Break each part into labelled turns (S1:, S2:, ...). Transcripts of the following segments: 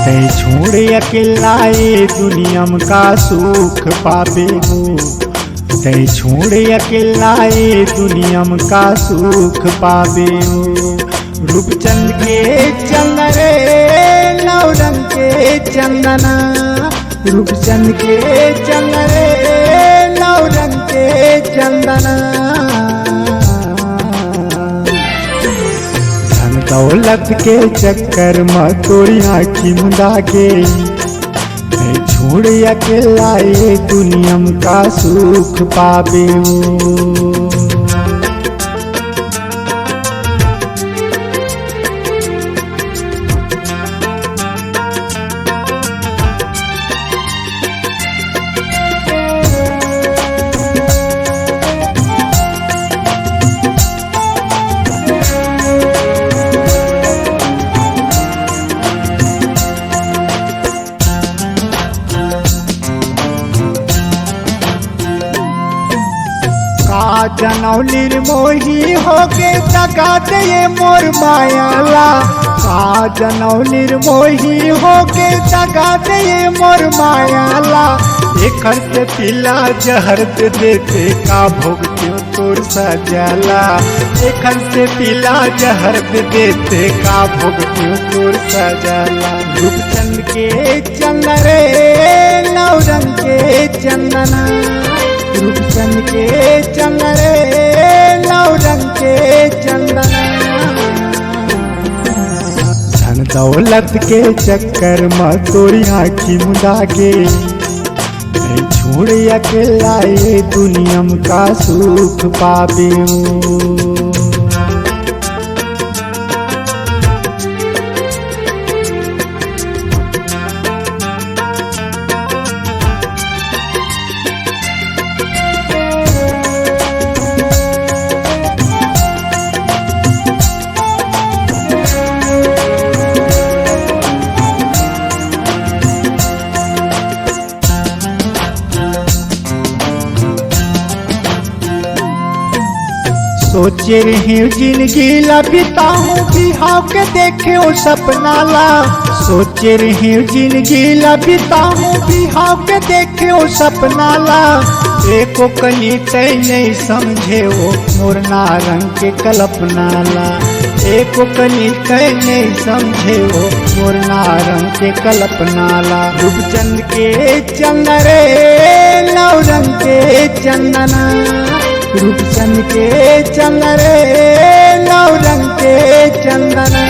S1: तै छोड़ अकेला ये दुनिया का सुख पावे हो। तै छोड़ अकेला ये दुनिया का सुख पावे हो। रूपचंद के चंदन रे नवरंग के चंदना, रूपचंद के चंदन रे नवरंग के चंदना। धन दौलत के चक्कर में तोरी आँखी मुंदा के छोड़ अकेला ये दुनिया का सुख पावे हो। जनौ निर्मोही होके दगा दे मोर मायाला। का जनौ निर्मोही होके दगा दे मोर मायाला। एकर से पिला जहर दे देते का भोग क्यों तोर सजाला। एकर से पिला जहर दे देते का भोग क्यों तोर सजाला। रूपचंद के चंदन रे नवरंग के चंदना, रूपचंद के चंदन रे नवरंग के चंदना। धन दौलत के चक्कर में तोरी आँखी मुंदा के छोड़ अकेला ये दुनिया का सुख पावे हो। सोचे रही जिंदगी ला बिताऊं बिहाव के देखे ओ सपना ला। सोचे रही जिंदगी ला बिताऊं बिहाव के देखे ओ सपना ला। एको कहीं तय नहीं समझे वो मोर नारंग के कल्पना ला। एको कहीं तय नहीं समझे वो मोर नारंग के कल्पना ला। रूपचंद के चंदन रे नवरंग के चंदना, रूपचंद के चंदन रे नवरंग के चंदना।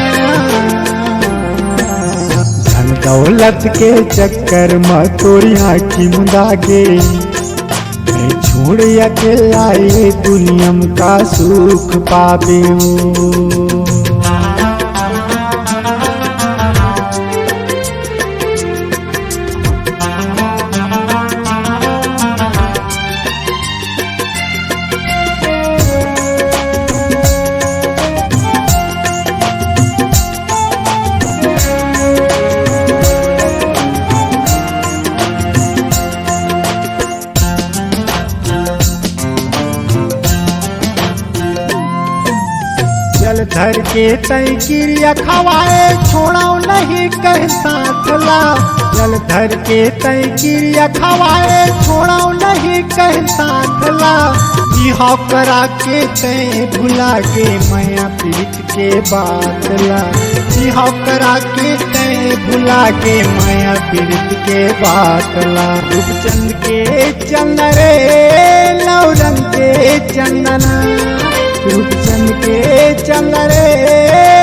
S1: धन दौलत के चक्कर में तोरी आँखी मुंदा के छोड़ अकेला ये दुनिया का सुख पावे हो। जल धर के तय क्रिया खवाए छोड़ाओ नहीं कह साथ ला। जल धर के तय क्रिया खवाए छोड़ाओ नहीं कह साथ ला। बिहाव करा के तय भुला के माया पीठ के बात ला। बिहाव करा के तय भुला के माया पीठ के बात ला। रूपचंद के चंदन रे नवरंग के चंदना, रूपचंद के चंदन रे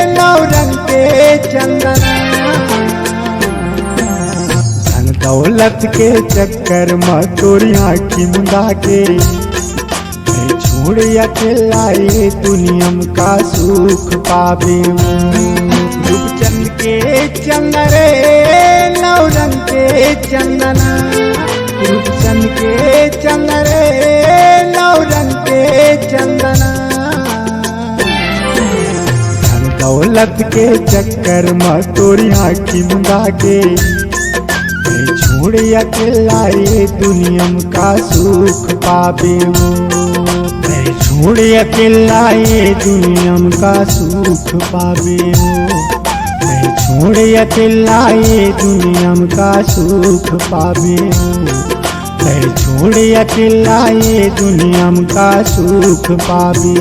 S1: नवरंग के चंदना। धन दौलत के चक्कर में तोरी आँखी मुंदा के छोड़ अकेला ये दुनिया का सुख पावे हो। रूपचंद के चंदन रे नवरंग के चंदना, रूपचंद के चंदन रे नवरंग के चंदना। दौलत के चक्कर में तोरी आँखी मुंदा के छोड़ अकेला ये दुनिया का सुख पावे हो। छोड़ अकेला ये दुनिया का सुख पावे हो। छोड़ अकेला ये दुनिया का सुख पावे छोड़ अकेला ये दुनिया का सुख पावे।